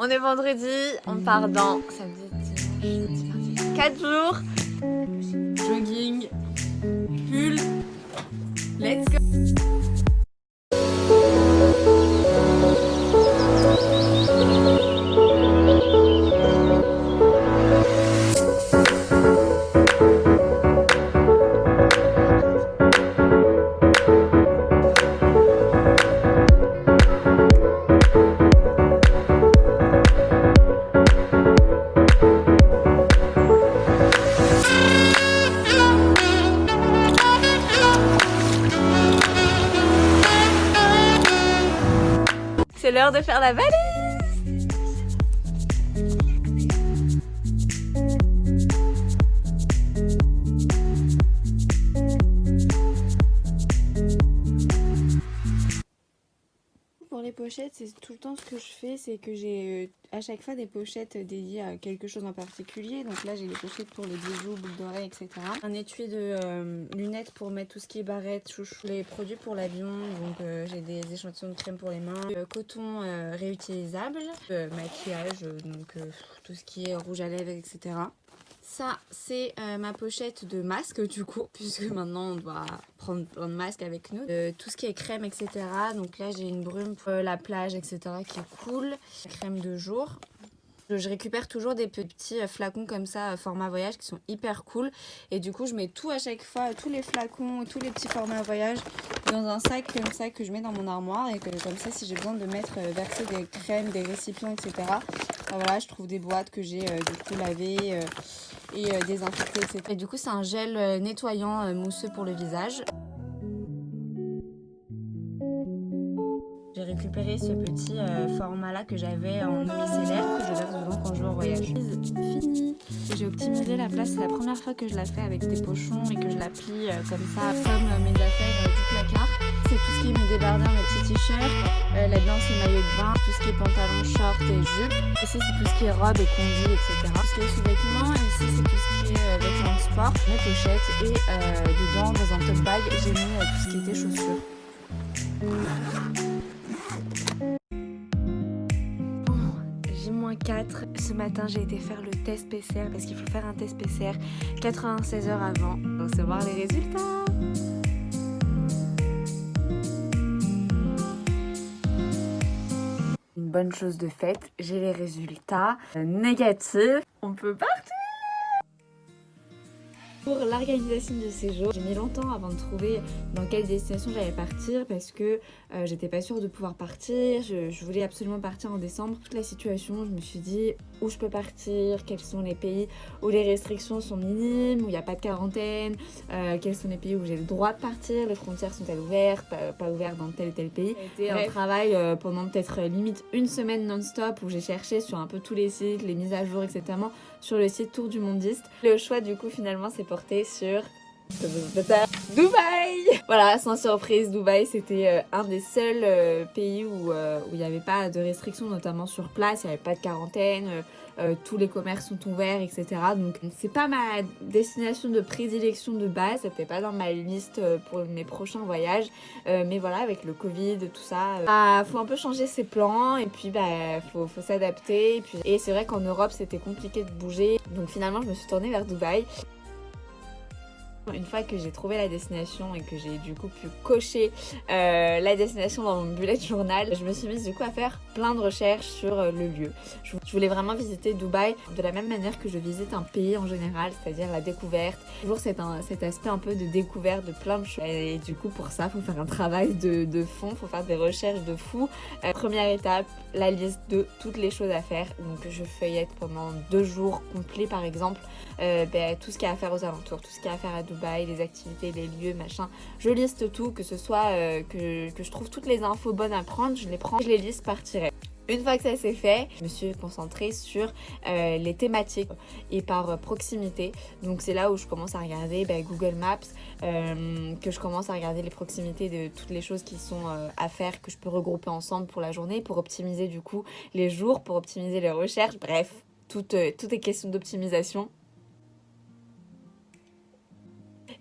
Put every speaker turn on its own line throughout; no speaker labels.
On est vendredi, on part dans samedi, dimanche, 4 jours. Jogging, pull, let's go. C'est l'heure de faire la valise. Pour les pochettes, c'est tout le temps ce que je fais, c'est que j'ai à chaque fois des pochettes dédiées à quelque chose en particulier. Donc là, j'ai les pochettes pour les bijoux, boucles d'oreilles, etc. Un étui de lunettes pour mettre tout ce qui est barrette, chouchou. Les produits pour l'avion, donc j'ai des échantillons de crème pour les mains, coton réutilisable, maquillage, donc tout ce qui est rouge à lèvres, etc. Ça, c'est ma pochette de masque du coup, puisque maintenant on doit prendre plein de masques avec nous. Tout ce qui est crème, etc. Donc là, j'ai une brume pour la plage, etc. qui est cool. Crème de jour. Je récupère toujours des petits flacons comme ça, format voyage, qui sont hyper cool. Et du coup, je mets tout à chaque fois, tous les flacons, tous les petits formats voyage dans un sac comme ça que je mets dans mon armoire. Et que comme ça, si j'ai besoin de mettre, verser des crèmes, des récipients, etc. Voilà, je trouve des boîtes que j'ai du coup lavées et désinfectées, etc. Et du coup, c'est un gel nettoyant mousseux pour le visage. J'ai récupéré ce petit format là que j'avais en eau micellaire que je verse dedans quand je vais en voyage. Fini. J'ai optimisé la place, c'est la première fois que je la fais avec des pochons et que je la plie comme ça, comme mes affaires du placard. C'est tout ce qui est mes débardeurs, mes petits t-shirts. Là-dedans c'est maillot de bain, tout ce qui est pantalon, short et jupe. Ici c'est tout ce qui est robe et combi, etc. Tout ce qui est sous-vêtements. Ici c'est tout ce qui est vêtements de sport, mes pochettes et dedans dans un top bag j'ai mis tout ce qui était chaussures. J-4, ce matin j'ai été faire le test PCR parce qu'il faut faire un test PCR 96 heures avant pour recevoir les résultats. Une bonne chose de faite, j'ai les résultats négatifs. On peut partir. Pour l'organisation du séjour, j'ai mis longtemps avant de trouver dans quelle destination j'allais partir parce que j'étais pas sûre de pouvoir partir. Je voulais absolument partir en décembre. Toute la situation, je me suis dit où je peux partir, quels sont les pays où les restrictions sont minimes, où il n'y a pas de quarantaine, quels sont les pays où j'ai le droit de partir, les frontières sont-elles ouvertes, pas ouvertes dans tel ou tel pays. Ça a été un travail pendant peut-être limite une semaine non-stop où j'ai cherché sur un peu tous les sites, les mises à jour, etc. sur le site Tour du Mondiste. Le choix du coup finalement s'est porté sur Dubaï. Voilà, sans surprise, Dubaï c'était un des seuls pays où il n'y avait pas de restrictions, notamment sur place, il n'y avait pas de quarantaine, tous les commerces sont ouverts, etc. Donc c'est pas ma destination de prédilection de base, c'était pas dans ma liste pour mes prochains voyages, mais voilà, avec le Covid, tout ça, faut un peu changer ses plans et puis faut s'adapter. Et c'est vrai qu'en Europe c'était compliqué de bouger, donc finalement je me suis tournée vers Dubaï. Une fois que j'ai trouvé la destination et que j'ai du coup pu cocher la destination dans mon bullet journal, je me suis mise du coup à faire plein de recherches sur le lieu. Je voulais vraiment visiter Dubaï de la même manière que je visite un pays en général, c'est-à-dire la découverte. Toujours cet aspect un peu de découverte de plein de choses. Et du coup pour ça, il faut faire un travail de fond, il faut faire des recherches de fou. Première étape, la liste de toutes les choses à faire. Donc je feuillette pendant 2 jours complets par exemple tout ce qu'il y a à faire aux alentours, tout ce qu'il y a à faire à Dubaï, les activités, les lieux, machin. Je liste tout, que ce soit que je trouve toutes les infos bonnes à prendre, je les prends, je les liste par tiret. Une fois que ça c'est fait, je me suis concentrée sur les thématiques et par proximité. Donc c'est là où je commence à regarder Google Maps, que je commence à regarder les proximités de toutes les choses qui sont à faire, que je peux regrouper ensemble pour la journée, pour optimiser du coup les jours, pour optimiser les recherches. Bref, tout est question d'optimisation.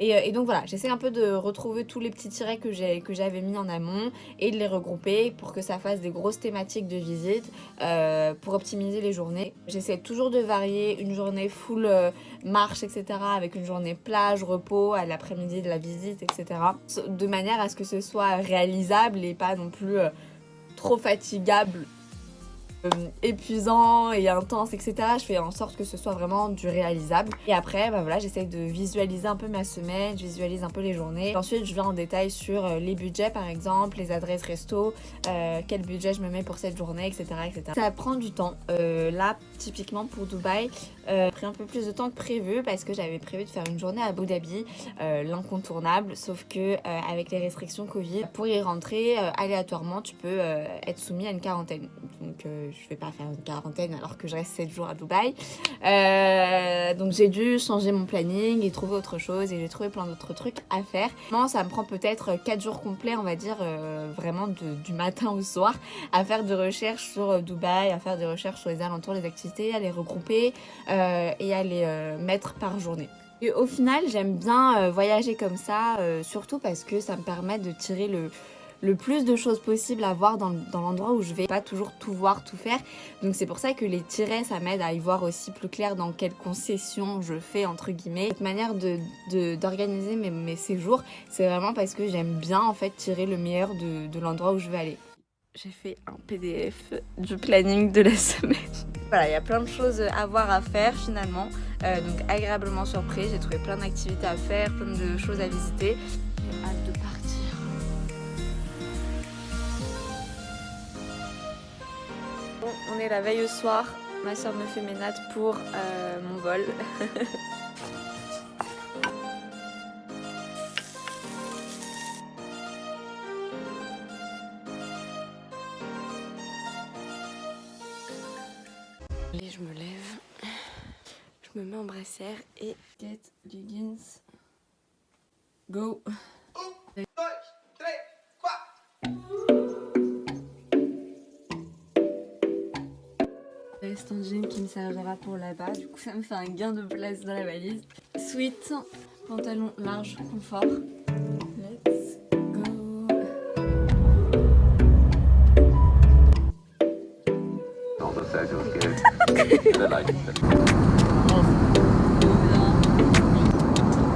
Et donc voilà, j'essaie un peu de retrouver tous les petits tirets que j'avais mis en amont et de les regrouper pour que ça fasse des grosses thématiques de visite pour optimiser les journées. J'essaie toujours de varier une journée full marche, etc. avec une journée plage, repos, à l'après-midi de la visite, etc. De manière à ce que ce soit réalisable et pas non plus trop fatigable, épuisant et intense, etc. Je fais en sorte que ce soit vraiment du réalisable. Et après, bah voilà, j'essaye de visualiser un peu ma semaine, je visualise un peu les journées. Et ensuite, je vais en détail sur les budgets, par exemple, les adresses resto, quel budget je me mets pour cette journée, etc. etc. Ça prend du temps. Là, typiquement pour Dubaï, pris un peu plus de temps que prévu parce que j'avais prévu de faire une journée à Abu Dhabi, l'incontournable, sauf que avec les restrictions Covid, pour y rentrer aléatoirement, tu peux être soumis à une quarantaine. Donc je vais pas faire une quarantaine alors que je reste 7 jours à Dubaï. Donc j'ai dû changer mon planning et trouver autre chose, et j'ai trouvé plein d'autres trucs à faire. Moi, ça me prend peut-être 4 jours complets, on va dire, vraiment du matin au soir, à faire des recherches sur Dubaï, à faire des recherches sur les alentours, les activités, à les regrouper et à les mettre par journée. Et au final, j'aime bien voyager comme ça, surtout parce que ça me permet de tirer le plus de choses possible à voir dans l'endroit où je vais, pas toujours tout voir, tout faire. Donc c'est pour ça que les tirets, ça m'aide à y voir aussi plus clair dans quelles concessions je fais, entre guillemets. Cette manière d'organiser mes séjours, c'est vraiment parce que j'aime bien en fait tirer le meilleur de l'endroit où je vais aller. J'ai fait un PDF du planning de la semaine. Voilà, il y a plein de choses à voir, à faire finalement. Donc agréablement surprise, j'ai trouvé plein d'activités à faire, plein de choses à visiter. J'ai hâte de partir. Bon, on est la veille au soir. Ma soeur me fait mes nattes pour mon vol. Et je me lève, je me mets en brassière et get leggings, go. C'est un jean qui me servira pour là-bas, du coup ça me fait un gain de place dans la valise. Sweat, pantalon large, confort. Let's go.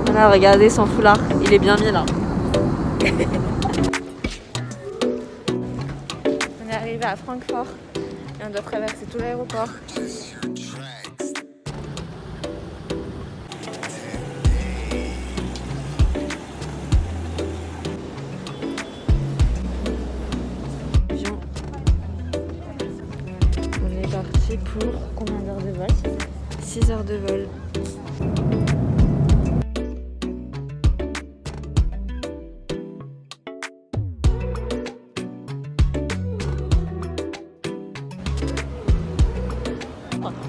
Voilà, regardez son foulard, il est bien mis là. On est arrivé à Francfort et on doit traverser tout l'aéroport. On est parti pour combien d'heures de vol? 6 heures de vol.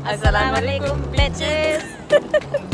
Assalamu alaikum, bitches.